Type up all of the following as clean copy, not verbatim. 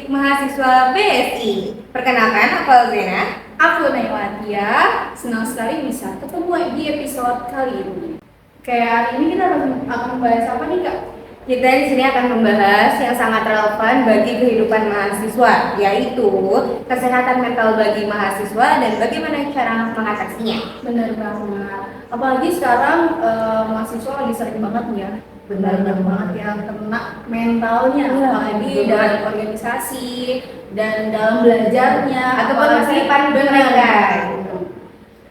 mahasiswa BSI. Perkenalkan, aku Alzena. Aku Naiwatia, senang sekali bisa ketemu di episode kali ini. Kayak hari ini kita akan membahas apa nih Kak? Kita di sini akan membahas yang sangat relevan bagi kehidupan mahasiswa, yaitu kesehatan mental bagi mahasiswa dan bagaimana cara mengatasinya. Benar banget. Apalagi sekarang mahasiswa lagi sering banget nih ya. Benar banget yang kena mentalnya, apalagi dalam organisasi dan dalam belajarnya Ataupun kehidupan mereka.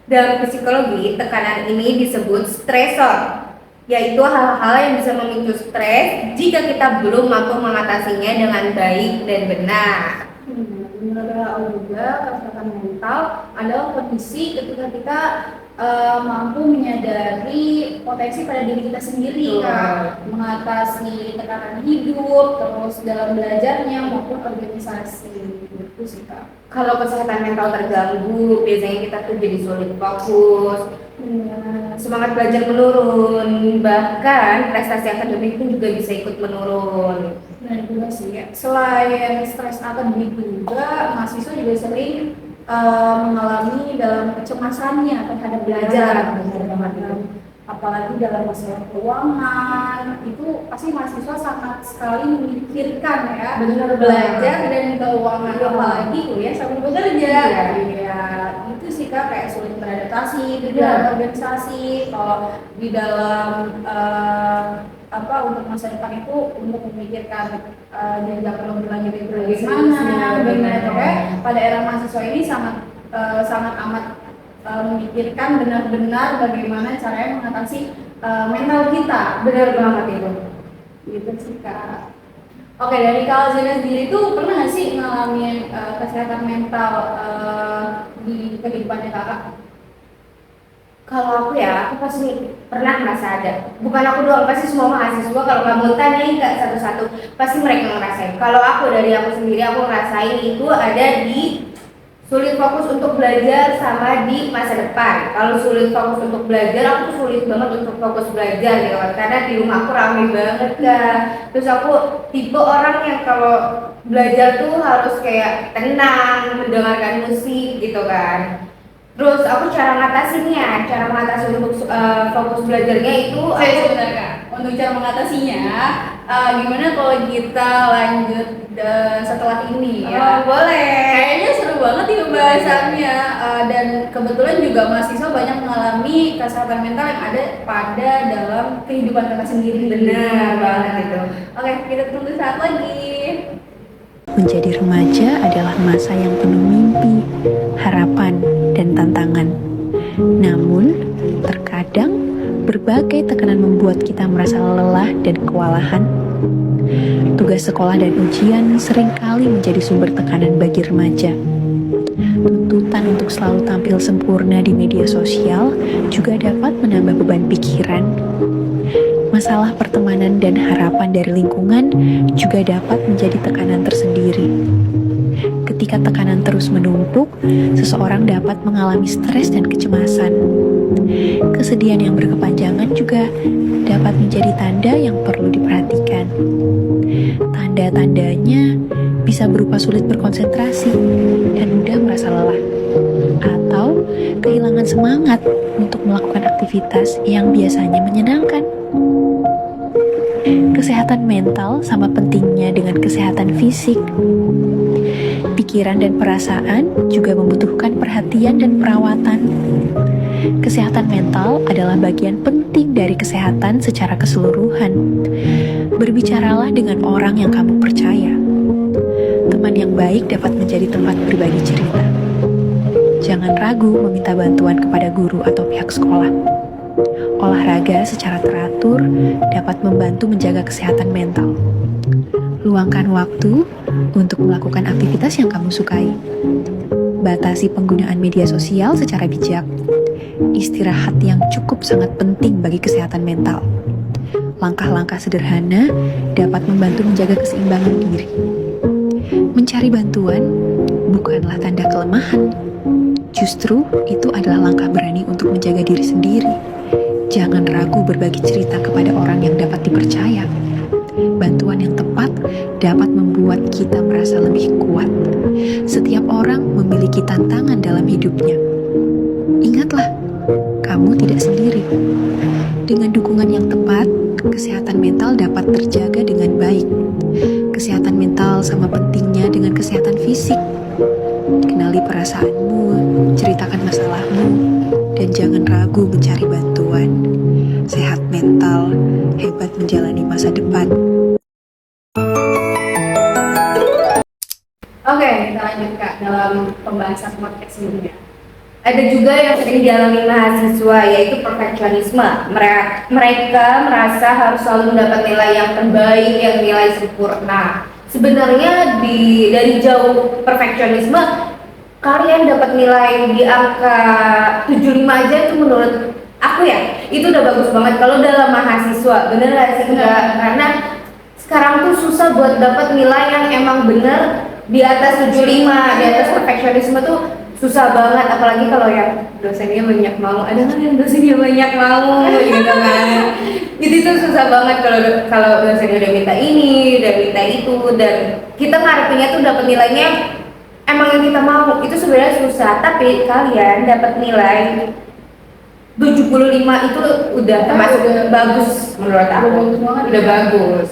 Dalam psikologi, tekanan ini disebut stresor, yaitu hal-hal yang bisa memicu stres jika kita belum mampu mengatasinya dengan baik dan benar. Benar juga, kesehatan mental adalah kondisi ketika kita mampu menyadari potensi pada diri kita sendiri, Kak, mengatasi tekanan hidup, terus dalam belajarnya maupun organisasi. Itu sih, Kak. Kalau kesehatan mental terganggu, biasanya kita tuh jadi sulit fokus, semangat belajar menurun, bahkan prestasi akademik pun juga bisa ikut menurun. Benar juga sih ya. Selain stres akademik juga, mahasiswa juga sering mengalami dalam kecemasannya terhadap belajar. Apalagi dalam masalah keuangan, itu pasti mahasiswa sangat sekali memikirkan ya, belajar dan keuangan, apalagi kuliah sambil bekerja. Iya, itu sih Kak, kayak sulit beradaptasi di dalam organisasi, kalau di dalam untuk masa depan itu untuk memikirkan jenjang berlanjut itu bagaimana. Benar, pada era mahasiswa ini sangat amat memikirkan benar-benar bagaimana caranya mengatasi mental kita. Benar banget itu. Gitu sih Kak. Oke, dari Kak Zena sendiri tuh pernah nggak sih ngalamin kesehatan mental di kehidupannya Kakak? Kalau aku pasti pernah merasa ada. Bukan aku doang, pasti semua mahasiswa. Kalau kamu tanya nggak satu-satu, pasti mereka ngerasain. Kalau dari aku sendiri, aku ngerasain itu ada di sulit fokus untuk belajar sama di masa depan. Kalau sulit fokus untuk belajar, aku tuh sulit banget untuk fokus belajar gitu kan. Karena di rumah aku rame banget kan. Terus aku tipe orang yang kalau belajar tuh harus kayak tenang, mendengarkan musik gitu kan. Terus aku cara mengatasi untuk fokus belajarnya itu Sebentar Kak, untuk cara mengatasinya gimana kalau kita lanjut setelah ini ya? Boleh. Kayaknya seru banget nih pembahasannya dan kebetulan juga mahasiswa banyak mengalami kesehatan mental yang ada pada dalam kehidupan kita sendiri. Benar banget itu. Oke, kita tunggu saat lagi. Menjadi remaja adalah masa yang penuh mimpi, harapan, dan tantangan. Namun, terkadang berbagai tekanan membuat kita merasa lelah dan kewalahan. Tugas sekolah dan ujian seringkali menjadi sumber tekanan bagi remaja. Tuntutan untuk selalu tampil sempurna di media sosial juga dapat menambah beban pikiran. Masalah pertemanan dan harapan dari lingkungan juga dapat menjadi tekanan tersendiri. Ketika tekanan terus menumpuk, seseorang dapat mengalami stres dan kecemasan. Kesedihan yang berkepanjangan juga dapat menjadi tanda yang perlu diperhatikan. Tanda-tandanya bisa berupa sulit berkonsentrasi dan mudah merasa lelah, atau kehilangan semangat untuk melakukan aktivitas yang biasanya menyenangkan. Kesehatan mental sama pentingnya dengan kesehatan fisik. Pikiran dan perasaan juga membutuhkan perhatian dan perawatan. Kesehatan mental adalah bagian penting dari kesehatan secara keseluruhan. Berbicaralah dengan orang yang kamu percaya. Teman yang baik dapat menjadi tempat berbagi cerita. Jangan ragu meminta bantuan kepada guru atau pihak sekolah. Olahraga secara teratur dapat membantu menjaga kesehatan mental. Luangkan waktu untuk melakukan aktivitas yang kamu sukai. Batasi penggunaan media sosial secara bijak. Istirahat yang cukup sangat penting bagi kesehatan mental. Langkah-langkah sederhana dapat membantu menjaga keseimbangan diri. Mencari bantuan bukanlah tanda kelemahan. Justru itu adalah langkah berani untuk menjaga diri sendiri. Jangan ragu berbagi cerita kepada orang yang dapat dipercaya. bantuan yang tepat dapat membuat kita merasa lebih kuat. Setiap orang memiliki tantangan dalam hidupnya. Ingatlah, kamu tidak sendiri. Dengan dukungan yang tepat, kesehatan mental dapat terjaga dengan baik. Kesehatan mental sama pentingnya dengan kesehatan fisik. Kenali perasaanmu, ceritakan masalahmu, dan jangan ragu mencari bantuan. Sehat mental, hebat menjalani masa depan. Oke, kita lanjut Kak dalam pembahasan podcast sebelumnya. Ada juga yang sering dialami mahasiswa, yaitu perfeksionisme. Mereka merasa harus selalu mendapat nilai yang terbaik, yang nilai sempurna. Sebenarnya dari jauh perfeksionisme, kalian dapat nilai di angka 75 aja itu menurut aku ya, itu udah bagus banget kalau dalam mahasiswa. Bener gak sih? Enggak, karena sekarang tuh susah buat dapat nilai yang emang bener di atas 75, di atas perfeksionisme tuh susah banget, apalagi kalau yang dosennya banyak mau. Ada kan yang dosennya banyak mau gitu kan. Itu tuh susah banget kalau dosennya udah minta ini, udah minta itu, dan kita ngarepinnya tuh dapat nilainya emang yang kita mau. Itu sebenarnya susah, tapi kalian dapat nilai 75 itu udah termasuk bagus menurut aku. Bagus banget. Udah bagus.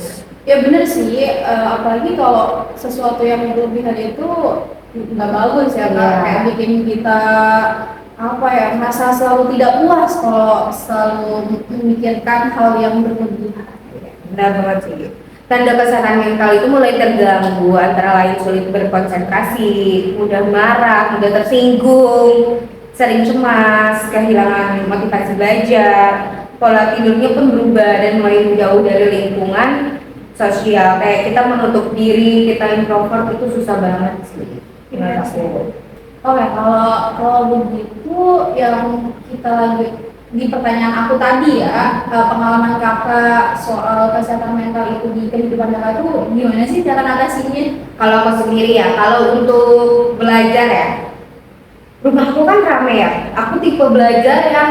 Ya bener sih, apalagi kalau sesuatu yang berlebihan itu nggak bagus ya Kak. Iya. Kayak bikin kita apa ya, merasa selalu tidak puas kalau selalu memikirkan hal yang berlebihan. Benar banget sih. Tanda kesehatan mental itu mulai terganggu, antara lain sulit berkonsentrasi, mudah marah, mudah tersinggung, sering cemas, kehilangan motivasi belajar, pola tidurnya pun berubah dan mulai menjauh dari lingkungan sosial. Kayak kita menutup diri, kita introvert, itu susah banget sih. Menurut aku. Oke, kalau begitu yang kita lanjut di pertanyaan aku tadi ya, pengalaman kakak soal kesehatan mental itu di kehidupan kakak itu gimana sih cara ngatasinya? Kalau aku sendiri ya, kalau untuk belajar ya, rumahku kan rame ya. Aku tipe belajar yang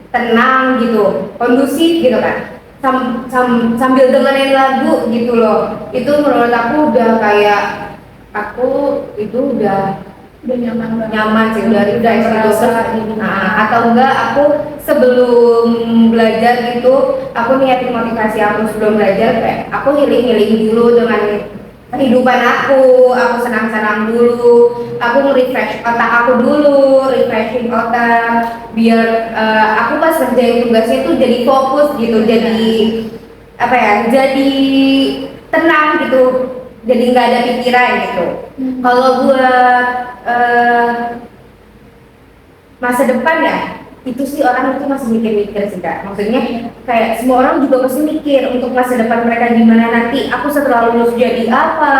tenang gitu, kondusif gitu kan. Sambil dengerin lagu gitu loh. Itu menurut aku udah kayak aku itu udah Nyaman banget. nyaman sih, udah refresh gitu. merasa ini. Atau enggak aku sebelum belajar gitu, aku niatin motivasi aku sebelum belajar, kayak aku healing dulu dengan kehidupan aku senang-senang dulu, aku nge-refresh otak aku dulu, refreshing otak biar aku pas kerjain tugasnya tuh jadi fokus gitu, jadi apa ya, jadi tenang gitu, jadi nggak ada pikiran gitu. Kalau buat masa depan ya, itu sih orang itu masih mikir-mikir sih Kak. Maksudnya kayak semua orang juga pasti mikir untuk masa depan mereka gimana, nanti aku setelah lulus jadi apa,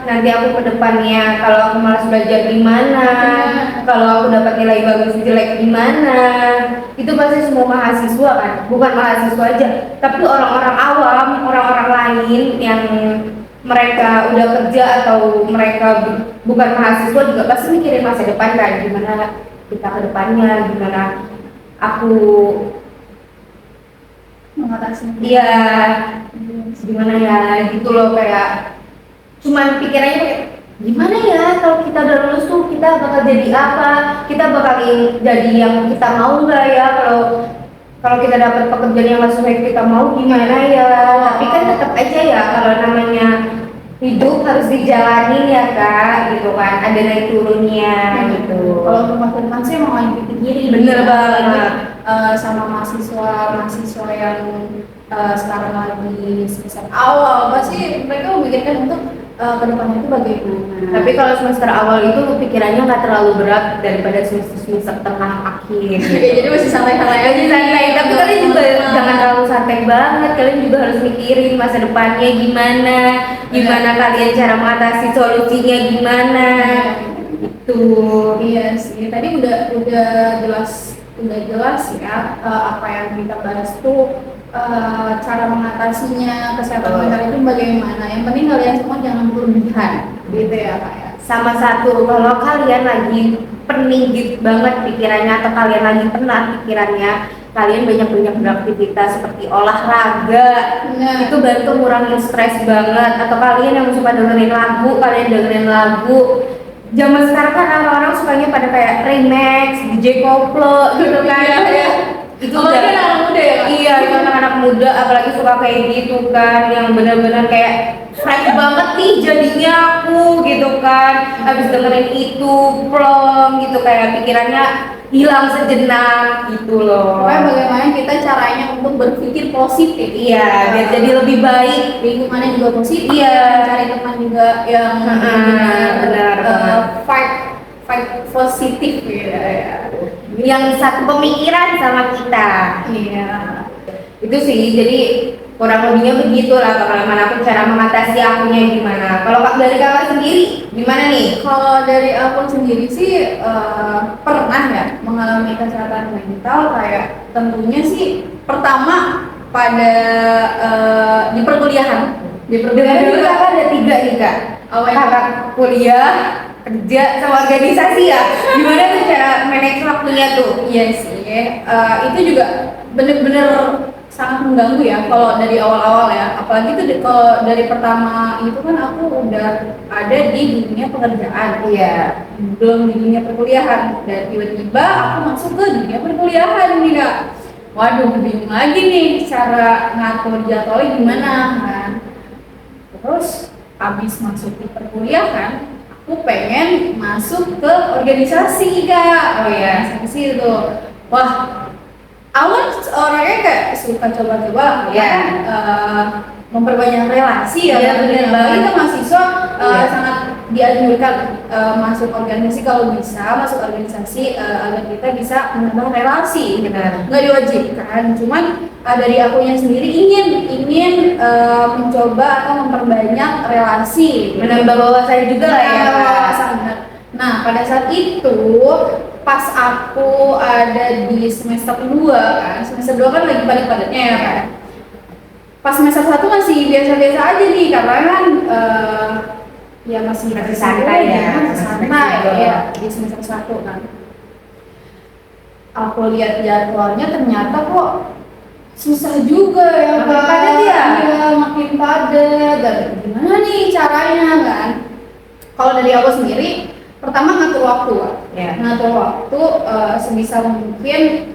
nanti aku ke depannya kalau aku malas belajar gimana, kalau aku dapat nilai bagus jelek gimana. Itu pasti semua mahasiswa kan, bukan mahasiswa aja, tapi orang-orang awam, orang-orang lain yang mereka udah kerja atau mereka bukan mahasiswa juga pasti mikirin masa depan kan, gimana kita ke depannya, gimana aku Mengatasi. dia gimana ya gitu loh, kayak cuman pikirannya kayak gimana ya kalau kita udah lulus tuh kita bakal jadi apa, kita bakal jadi yang kita mau nggak ya, kalau kita dapat pekerjaan yang sesuai kita mau gimana ya. Tapi kan tetap aja ya, kalau namanya hidup harus dijalanin ya Kak, gitu kan, ada naik turunnya gitu. Kalau untuk masa depan sih emang lagi pikirin. Bener banget. Sama mahasiswa yang sekarang lagi semester awal, pasti mereka memikirkan untuk kedepannya itu bagaimana. Tapi kalau semester awal itu pikirannya nggak terlalu berat daripada semester tengah akhir. Jadi masih santai-santai aja. Santai, tapi kalian juga jangan terlalu santai banget. Kalian juga harus mikirin masa depannya gimana, gimana kalian cara mengatasi, solusinya gimana. Itu. Iya sih. Tadi udah jelas ya apa yang kita bahas tuh cara mengatasinya kesehatan mental itu bagaimana. Yang penting kalian semua jangan berlebihan, gitu ya Kak ya. Sama satu, kalau kalian lagi pening gitu banget pikirannya atau kalian lagi penat pikirannya, kalian banyak-banyak beraktivitas seperti olahraga. Nah, Itu bantu ngurangin stres banget. Atau kalian yang suka dengerin lagu, kalian dengerin lagu. Zaman sekarang kan orang-orang sukanya pada kayak remix, DJ koplo gitu kan. Iya, iya. Itu apalagi udah anak muda ya Kak? iya, itu anak-anak muda apalagi suka kayak gitu kan, yang benar-benar kayak fresh banget nih jadinya aku gitu kan. Habis dengerin itu plong gitu kayak pikirannya hilang sejenak gitu loh. Pokoknya bagaimana kita caranya untuk berpikir positif. Iya, biar jadi lebih baik. Lingkungannya juga positif. Iya. Cari teman juga yang Benar, fight positif gitu ya. Yang satu pemikiran sama kita. Iya. Itu sih, jadi kurang lebihnya begitulah pengalaman aku, cara mengatasi akunya gimana. Kalau dari kakak sendiri gimana nih? Kalau dari aku sendiri sih pernah ya mengalami kesehatan mental kayak tentunya sih pertama pada di perkuliahan. Di Dengan perkuliahan dulu juga kakak ada 3 nih kak. Apa yang- Kakak kuliah, kerja, sama organisasi ya. Gimana tuh cara manage waktunya tuh? iya sih, itu juga bener-bener sangat mengganggu ya kalau dari awal-awal ya. Apalagi tuh kalau dari pertama itu kan aku udah ada di dunia pekerjaan, Iya. belum di dunia perkuliahan, dan tiba-tiba aku masuk ke dunia perkuliahan nih Kak. Waduh, bingung lagi nih cara ngatur jadwalnya gimana kan. Terus habis masuk di perkuliahan, aku pengen masuk ke organisasi Kak. Oh iya. Organisasi itu. Wah, awal orangnya kayak suka coba-coba Iya. memperbanyak relasi ya. Iya, bener banget. Kita mahasiswa Iya. sangat dianjurkan masuk organisasi kalau bisa, masuk organisasi agar kita bisa menambah relasi. Benar. Nggak diwajibkan, cuman dari akunya sendiri ingin mencoba atau memperbanyak relasi, Menambah wawasan juga lah ya. menambah Kak. wawasan, benar. Nah, pada saat itu pas aku ada di semester 2 kan, semester 2 kan lagi padat-padatnya ya kan. Pas semester 1 masih biasa-biasa aja nih karena kan ya masih santai ya, masih santai ya di semester 1 kan. Aku lihat jadwalnya ternyata kok susah juga ya, Makin Kak. padat ya? Iya, makin padat. Dan gimana nih caranya kan? Kalau dari aku sendiri, pertama ngatur waktu, Kak. Ya. Ngatur waktu sebisa mungkin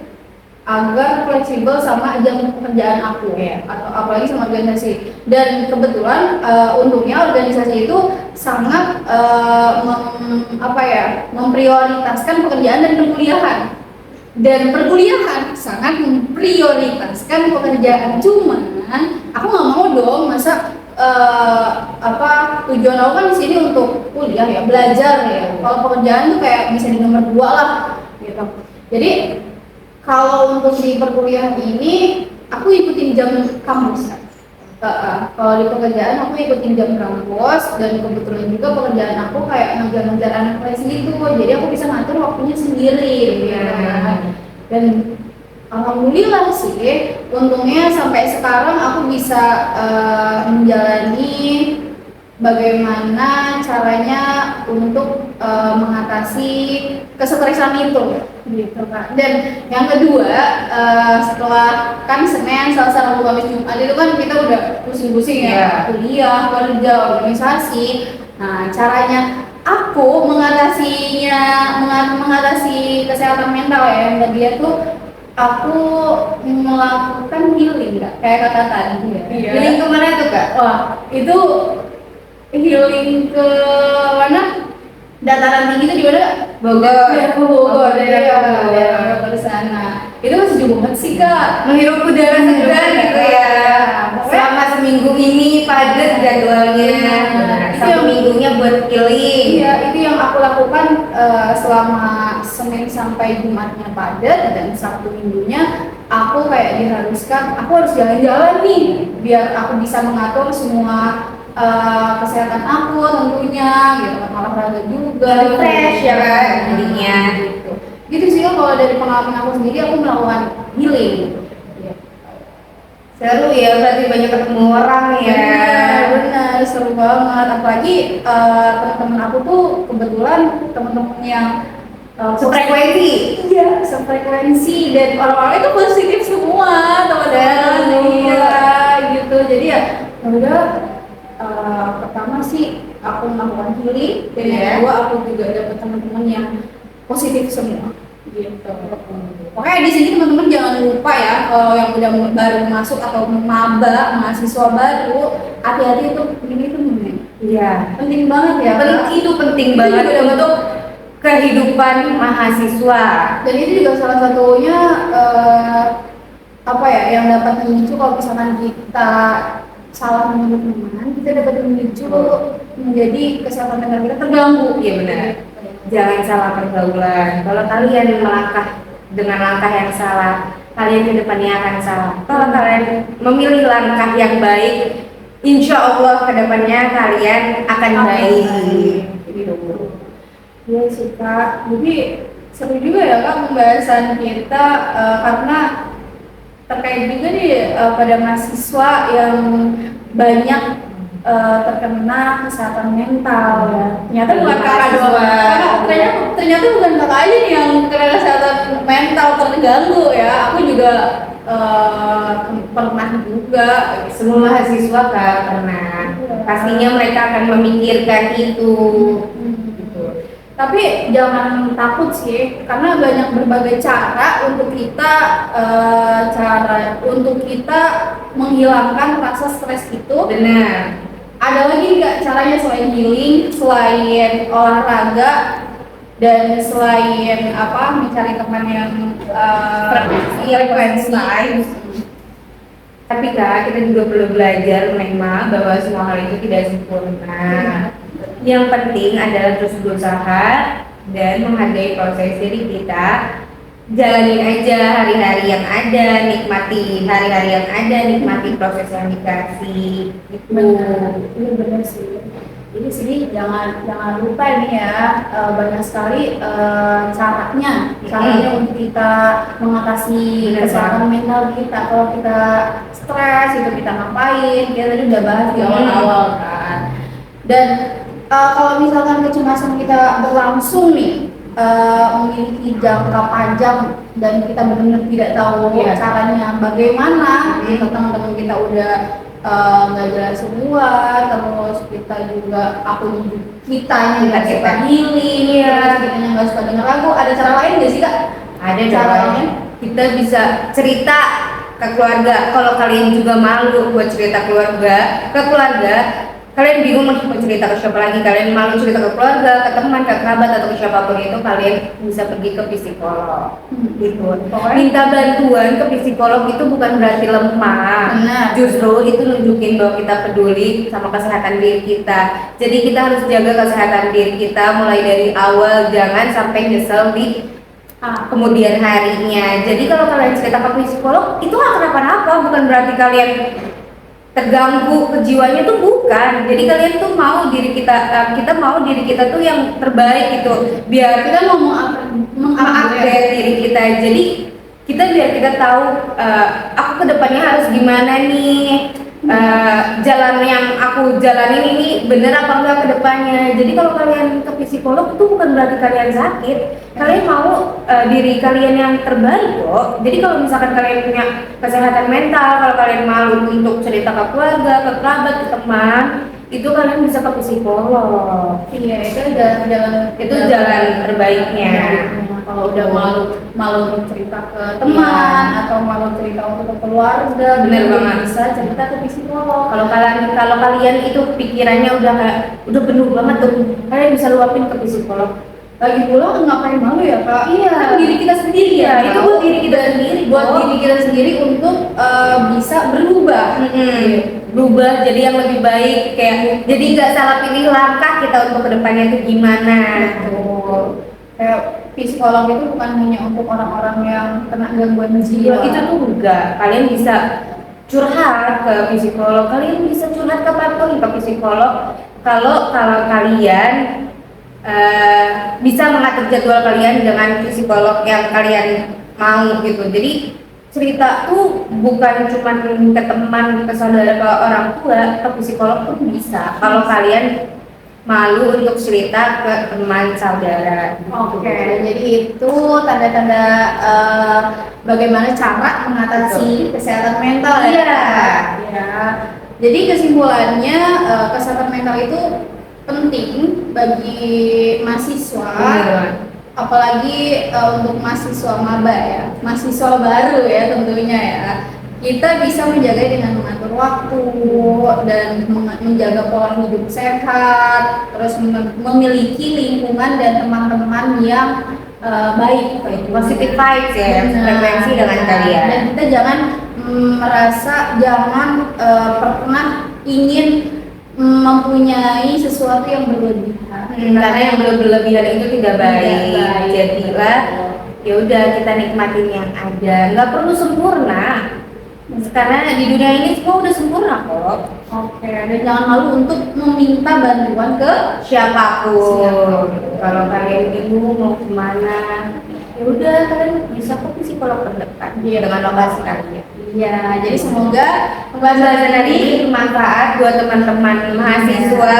agar fleksibel sama jam pekerjaan aku, Iya. atau apalagi sama organisasi. Dan kebetulan untungnya organisasi itu sangat memprioritaskan pekerjaan dan perkuliahan. Dan perkuliahan sangat memprioritaskan pekerjaan. Cuman aku nggak mau dong masa tujuan aku kan di sini untuk kuliah ya, belajar ya. Kalau pekerjaan tuh kayak bisa di nomor 2 lah gitu. Jadi kalau untuk di perkuliahan ini aku ikutin jam kampus. Kalau di pekerjaan aku ikutin jam kampus, dan kebetulan juga pekerjaan aku kayak ngejar-ngejar anak kelas gitu, jadi aku bisa ngatur waktunya sendiri. Iya. Dan alhamdulillah sih, untungnya sampai sekarang aku bisa menjalani bagaimana caranya untuk mengatasi kesetresan itu gitu Kak. Dan yang kedua, setelah kan Senin, Selasa, Rabu, Kamis, Jumat itu kan kita udah pusing-pusing ya, kuliah, kerja, organisasi. Nah, caranya aku mengatasi kesehatan mental ya, yang tadi itu aku melakukan healing Kak, kayak kata tadi ya. Iya. Healing kemana tuh kak? Wah, itu healing ke mana? Dataran tinggi itu di mana Kak? Bogor. Ya, ke Bogor. Daerah Bogor. Ya, ke sana. Itu masih jauh banget sih Kak. Menghirup udara segar gitu ya. Selama seminggu ini padat jadwalnya. Itu Satu yang- minggunya buat healing. Iya, itu yang aku lakukan selama Senin sampai Jumatnya padat, dan Sabtu Minggunya aku kayak diharuskan aku harus jalan-jalan nih biar aku bisa mengatur semua kesehatan aku tentunya gitu, olahraga juga, Fresh ya kan jadinya. gitu sih Kak. Kalau dari pengalaman aku sendiri aku melakukan healing gitu. Seru ya, berarti banyak ketemu orang ya. Benar, seru banget. Apalagi teman-teman aku tuh kebetulan teman-teman yang Sefrekuensi. Iya, sefrekuensi dan orang-orang itu positif semua teman-teman. Iya, gitu. Jadi ya udah pertama sih aku melakukan healing dan yang kedua aku juga dapat teman-teman yang positif semua. Gitu. Oke, di sini teman-teman jangan lupa ya kalau yang udah baru masuk atau maba mahasiswa baru, hati-hati untuk ini tuh Iya. penting banget ya. Itu penting banget untuk kehidupan mahasiswa. Dan itu juga salah satunya apa ya yang dapat memicu kalau misalkan kita salah memilih teman, kita dapat memicu menjadi kesehatan mental kita terganggu. Iya benar. Jangan salah pergaulan. Kalau kalian melangkah dengan langkah yang salah, kalian ke depannya akan salah. Kalau kalian memilih langkah yang baik, insya Allah ke depannya kalian akan baik. Gitu. Iya sih Kak, jadi seru juga ya Kak pembahasan kita karena terkait juga nih pada mahasiswa yang banyak terkena kesehatan mental ya. Ternyata bukan Kakak doang. Ternyata bukan Kakak aja nih yang kena kesehatan mental terganggu ya. Aku juga pernah juga. Semua mahasiswa Kak pernah. Pastinya mereka akan memikirkan itu. Tapi jangan takut sih, karena banyak berbagai cara untuk kita menghilangkan rasa stres itu. Benar. Ada lagi nggak caranya selain healing, selain olahraga, dan selain mencari teman yang frekuensi? Tapi Kak, kita juga perlu belajar memang bahwa semua hal itu tidak sempurna. Yang penting adalah terus berusaha dan menghargai proses diri kita. Jalanin aja hari-hari yang ada, nikmati hari-hari yang ada, nikmati proses yang dikasih. Ini benar sih. Jadi sini jangan lupa nih ya, banyak sekali caranya untuk kita mengatasi kesehatan mental kita. Kalau kita stres itu kita ngapain? Kita tadi udah bahas di awal-awal kan. Dan kalau misalkan kecemasan kita berlangsung nih, memiliki jangka panjang dan kita benar-benar tidak tahu caranya bagaimana, teman-teman kita udah nggak jelas semua, terus kita juga kitanya nggak suka healing, terus kitanya nggak suka denger lagu. Ada cara lain nggak sih Kak? Ada caranya. Kita bisa cerita ke keluarga. Kalau kalian juga malu buat cerita ke keluarga, kalian bingung mau cerita ke siapa lagi, kalian malu cerita ke keluarga, ke teman, ke kerabat atau ke siapapun itu, kalian bisa pergi ke psikolog. Gitu. Minta bantuan ke psikolog itu bukan berarti lemah. Justru itu nunjukin bahwa kita peduli sama kesehatan diri kita. Jadi kita harus jaga kesehatan diri kita mulai dari awal, jangan sampai nyesel di kemudian harinya. Jadi kalau kalian cerita ke psikolog itu nggak kenapa-napa, bukan berarti kalian terganggu kejiwaannya tuh bukan. Jadi kalian tuh mau kita mau diri kita tuh yang terbaik gitu, biar Kita mau mengupgrade diri kita. Jadi biar kita tahu aku kedepannya harus gimana nih, jalan yang aku jalanin ini bener apa enggak kedepannya. Jadi kalau kalian ke psikolog itu bukan berarti kalian sakit, kalian mau diri kalian yang terbaik kok. Jadi kalau misalkan kalian punya kesehatan mental, kalau kalian malu untuk cerita ke keluarga, ke kerabat, ke teman, itu kalian bisa ke psikolog. Iya, itu jalan terbaiknya. Kalau udah malu cerita ke teman atau malu cerita untuk ke keluarga, bener banget, bisa cerita ke psikolog. Kalau kalian itu pikirannya udah penuh banget tuh, kalian bisa luapin ke psikolog. Lagi pula ngapain malu ya Kak? Iya, kan diri kita sendiri ya. Itu buat diri kita sendiri, buat diri kita sendiri untuk bisa berubah. Berubah jadi yang lebih baik, kayak jadi nggak salah pilih langkah kita untuk kedepannya itu gimana. Kayak psikolog itu bukan hanya untuk orang-orang yang kena gangguan jiwa. Itu tuh enggak. Kalian bisa curhat ke psikolog, kalian bisa curhat kapanpun ke psikolog. Kalau kalian bisa mengatur jadwal kalian dengan psikolog yang kalian mau gitu. Jadi cerita tuh bukan cuma ke teman, ke saudara, ke orang tua, ke psikolog tuh bisa. Kalau kalian malu untuk cerita ke teman saudara. Oke, jadi itu tanda-tanda bagaimana cara mengatasi kesehatan mental Iya. ya. Jadi kesimpulannya kesehatan mental itu penting bagi mahasiswa, apalagi untuk mahasiswa maba ya, mahasiswa baru ya tentunya ya. Kita bisa menjaga dengan mengatur waktu dan menjaga pola hidup sehat, terus memiliki lingkungan dan teman-teman yang baik, Positive vibes ya, Benar. frekuensi dengan kalian. Dan kita jangan pernah ingin mempunyai sesuatu yang berlebihan. Karena yang berlebihan itu tidak baik. Tidak baik. Jadilah ya udah kita nikmatin yang ada, nggak perlu sempurna. Karena di dunia ini semua udah sempurna kok. Oke, dan jangan malu untuk meminta bantuan ke Siapapun. Kalau kalian bingung mau kemana, ya udah kalian bisa ke psikolog terdekat dengan lokasi kalian. Iya, jadi semoga Pembahasan pembahasan hari ini bermanfaat buat teman-teman mahasiswa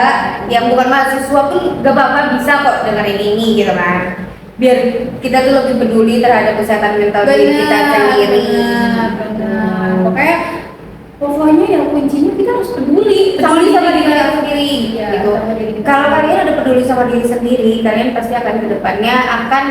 yang bukan mahasiswa pun gak apa-apa bisa kok dengerin ini gitu kan. Biar kita tuh lebih peduli terhadap kesehatan mental diri kita sendiri. benar. Pokoknya yang kuncinya kita harus peduli Peduli sama diri kita sendiri Iya, gitu. sama diri kita Kalau sendiri. kalian udah peduli sama diri sendiri, kalian pasti akan kedepannya akan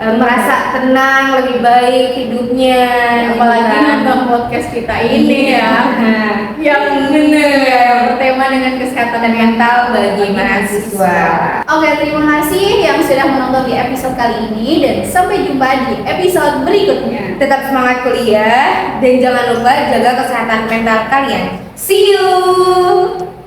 merasa tenang, lebih baik hidupnya. Apalagi gitu kan. nonton podcast kita ini ya, Nah, yang benar bertema dengan kesehatan mental bagi mahasiswa. Oke, terima kasih yang sudah menonton di episode kali ini dan sampai jumpa di episode berikutnya. Tetap semangat kuliah dan jangan lupa jaga kesehatan mental kalian. See you.